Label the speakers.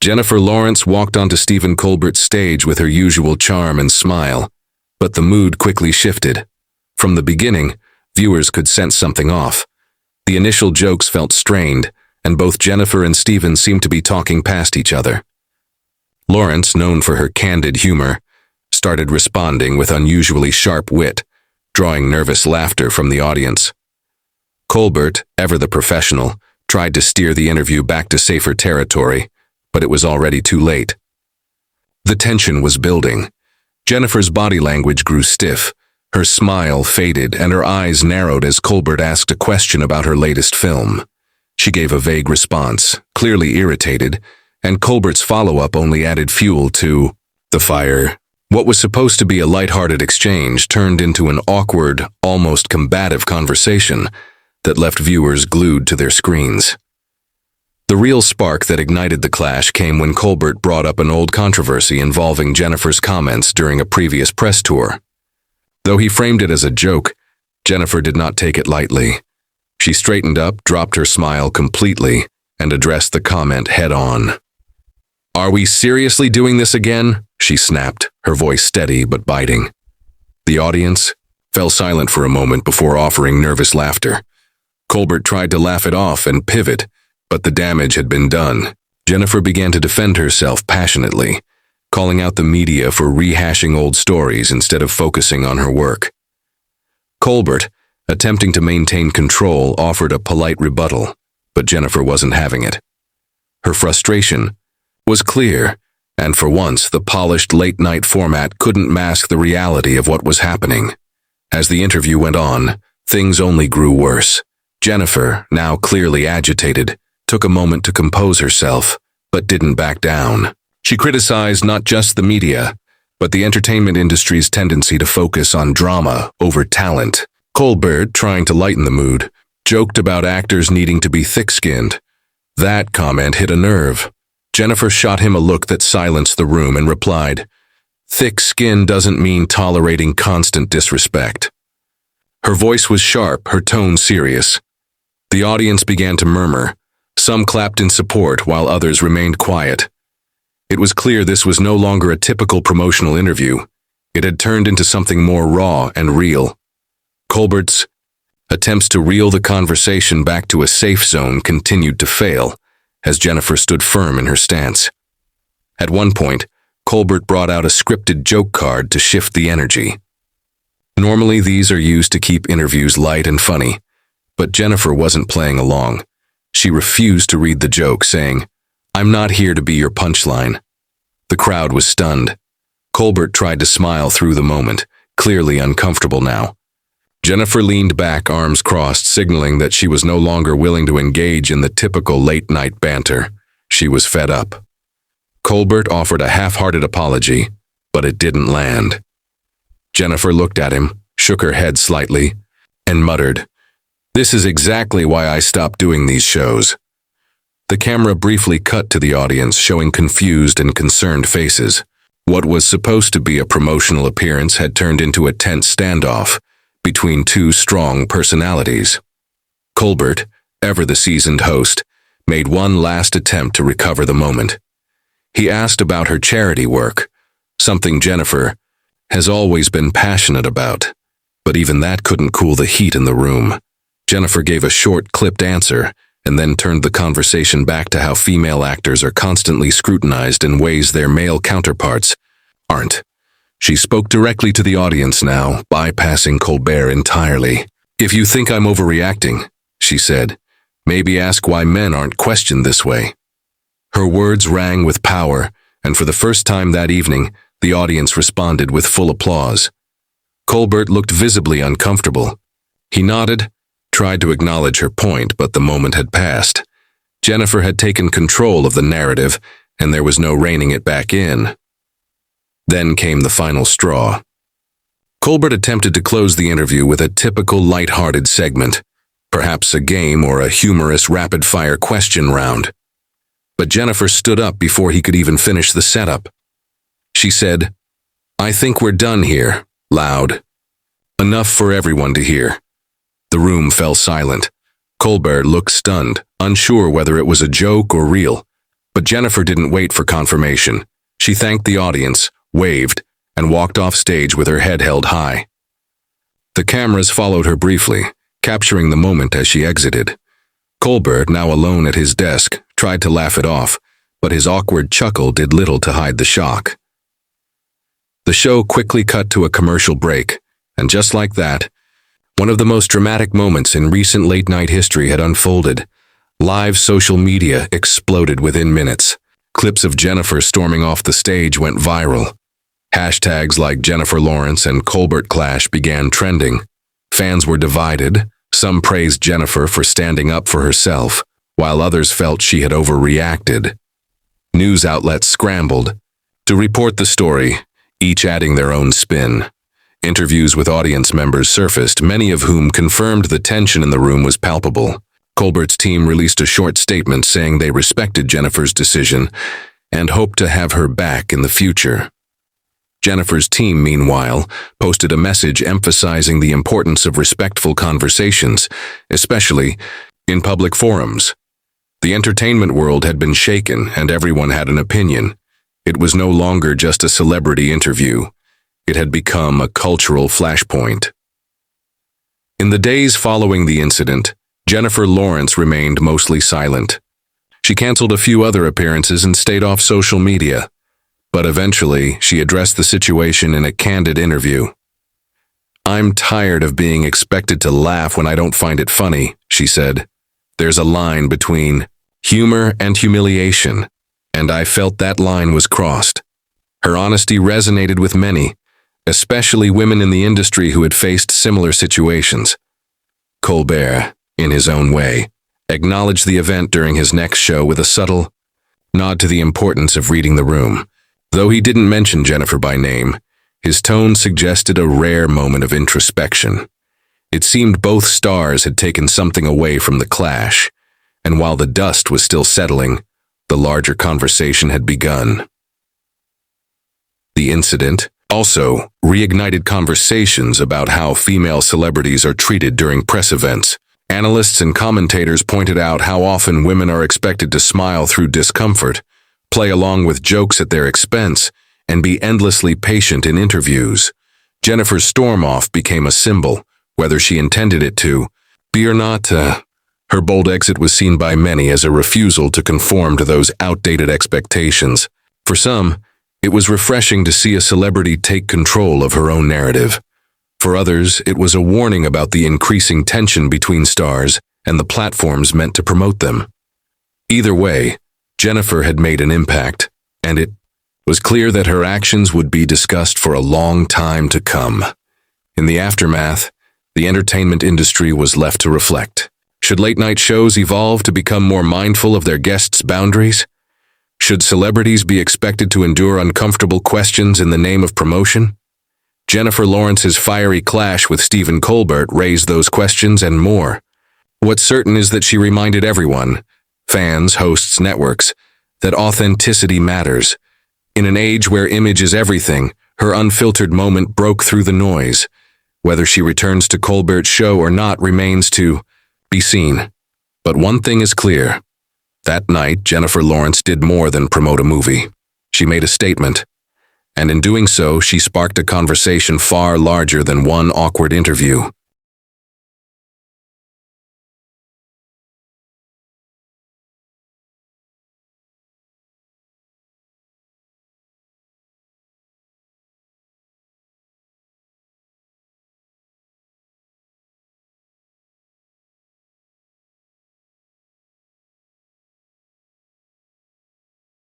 Speaker 1: Jennifer Lawrence walked onto Stephen Colbert's stage with her usual charm and smile, but the mood quickly shifted. From the beginning, viewers could sense something off. The initial jokes felt strained, and both Jennifer and Stephen seemed to be talking past each other. Lawrence, known for her candid humor, started responding with unusually sharp wit, drawing nervous laughter from the audience. Colbert, ever the professional, tried to steer the interview back to safer territory, but it was already too late. The tension was building. Jennifer's body language grew stiff, her smile faded, and her eyes narrowed as Colbert asked a question about her latest film. She gave a vague response, clearly irritated, and Colbert's follow-up only added fuel to the fire. What was supposed to be a lighthearted exchange turned into an awkward, almost combative conversation that left viewers glued to their screens. The real spark that ignited the clash came when Colbert brought up an old controversy involving Jennifer's comments during a previous press tour. Though he framed it as a joke, Jennifer did not take it lightly. She straightened up, dropped her smile completely, and addressed the comment head-on. "Are we seriously doing this again?" she snapped, her voice steady but biting. The audience fell silent for a moment before offering nervous laughter. Colbert tried to laugh it off and pivot, but the damage had been done. Jennifer began to defend herself passionately, calling out the media for rehashing old stories instead of focusing on her work. Colbert, attempting to maintain control, offered a polite rebuttal, but Jennifer wasn't having it. Her frustration was clear, and for once the polished late-night format couldn't mask the reality of what was happening. As the interview went on, things only grew worse. Jennifer, now clearly agitated, took a moment to compose herself, but didn't back down. She criticized not just the media, but the entertainment industry's tendency to focus on drama over talent. Colbert, trying to lighten the mood, joked about actors needing to be thick-skinned. That comment hit a nerve. Jennifer shot him a look that silenced the room and replied, "Thick skin doesn't mean tolerating constant disrespect." Her voice was sharp, her tone serious. The audience began to murmur. Some clapped in support, while others remained quiet. It was clear this was no longer a typical promotional interview. It had turned into something more raw and real. Colbert's attempts to reel the conversation back to a safe zone continued to fail, as Jennifer stood firm in her stance. At one point, Colbert brought out a scripted joke card to shift the energy. Normally, these are used to keep interviews light and funny, but Jennifer wasn't playing along. She refused to read the joke, saying, "I'm not here to be your punchline." The crowd was stunned. Colbert tried to smile through the moment, clearly uncomfortable now. Jennifer leaned back, arms crossed, signaling that she was no longer willing to engage in the typical late-night banter. She was fed up. Colbert offered a half-hearted apology, but it didn't land. Jennifer looked at him, shook her head slightly, and muttered, "This is exactly why I stopped doing these shows." The camera briefly cut to the audience, showing confused and concerned faces. What was supposed to be a promotional appearance had turned into a tense standoff between two strong personalities. Colbert, ever the seasoned host, made one last attempt to recover the moment. He asked about her charity work, something Jennifer has always been passionate about, but even that couldn't cool the heat in the room. Jennifer gave a short, clipped answer, and then turned the conversation back to how female actors are constantly scrutinized in ways their male counterparts aren't. She spoke directly to the audience now, bypassing Colbert entirely. "If you think I'm overreacting," she said, "maybe ask why men aren't questioned this way." Her words rang with power, and for the first time that evening, the audience responded with full applause. Colbert looked visibly uncomfortable. He nodded, tried to acknowledge her point, but the moment had passed. Jennifer had taken control of the narrative, and there was no reining it back in. Then came the final straw. Colbert attempted to close the interview with a typical light-hearted segment, perhaps a game or a humorous rapid-fire question round. But Jennifer stood up before he could even finish the setup. She said, "I think we're done here," loud. Enough for everyone to hear. The room fell silent. Colbert looked stunned, unsure whether it was a joke or real. But Jennifer didn't wait for confirmation. She thanked the audience, waved, and walked off stage with her head held high. The cameras followed her briefly, capturing the moment as she exited. Colbert, now alone at his desk, tried to laugh it off, but his awkward chuckle did little to hide the shock. The show quickly cut to a commercial break, and just like that, one of the most dramatic moments in recent late-night history had unfolded. Live social media exploded within minutes. Clips of Jennifer storming off the stage went viral. Hashtags like Jennifer Lawrence and Colbert Clash began trending. Fans were divided. Some praised Jennifer for standing up for herself, while others felt she had overreacted. News outlets scrambled to report the story, each adding their own spin. Interviews with audience members surfaced, many of whom confirmed the tension in the room was palpable. Colbert's team released a short statement saying they respected Jennifer's decision and hoped to have her back in the future. Jennifer's team, meanwhile, posted a message emphasizing the importance of respectful conversations, especially in public forums. The entertainment world had been shaken, and everyone had an opinion. It was no longer just a celebrity interview. It had become a cultural flashpoint. In the days following the incident, Jennifer Lawrence remained mostly silent. She canceled a few other appearances and stayed off social media. But eventually, she addressed the situation in a candid interview. "I'm tired of being expected to laugh when I don't find it funny," she said. "There's a line between humor and humiliation, and I felt that line was crossed." Her honesty resonated with many, especially women in the industry who had faced similar situations. Colbert, in his own way, acknowledged the event during his next show with a subtle nod to the importance of reading the room. Though he didn't mention Jennifer by name, his tone suggested a rare moment of introspection. It seemed both stars had taken something away from the clash, and while the dust was still settling, the larger conversation had begun. The incident also reignited conversations about how female celebrities are treated during press events. Analysts and commentators pointed out how often women are expected to smile through discomfort, play along with jokes at their expense, and be endlessly patient in interviews. Jennifer's storm-off became a symbol, whether she intended it to be or not. Her bold exit was seen by many as a refusal to conform to those outdated expectations. For some, it was refreshing to see a celebrity take control of her own narrative. For others, it was a warning about the increasing tension between stars and the platforms meant to promote them. Either way, Jennifer had made an impact, and it was clear that her actions would be discussed for a long time to come. In the aftermath, the entertainment industry was left to reflect. Should late-night shows evolve to become more mindful of their guests' boundaries? Should celebrities be expected to endure uncomfortable questions in the name of promotion? Jennifer Lawrence's fiery clash with Stephen Colbert raised those questions and more. What's certain is that she reminded everyone, fans, hosts, networks, that authenticity matters. In an age where image is everything, her unfiltered moment broke through the noise. Whether she returns to Colbert's show or not remains to be seen. But one thing is clear. That night, Jennifer Lawrence did more than promote a movie. She made a statement. And in doing so, she sparked a conversation far larger than one awkward interview.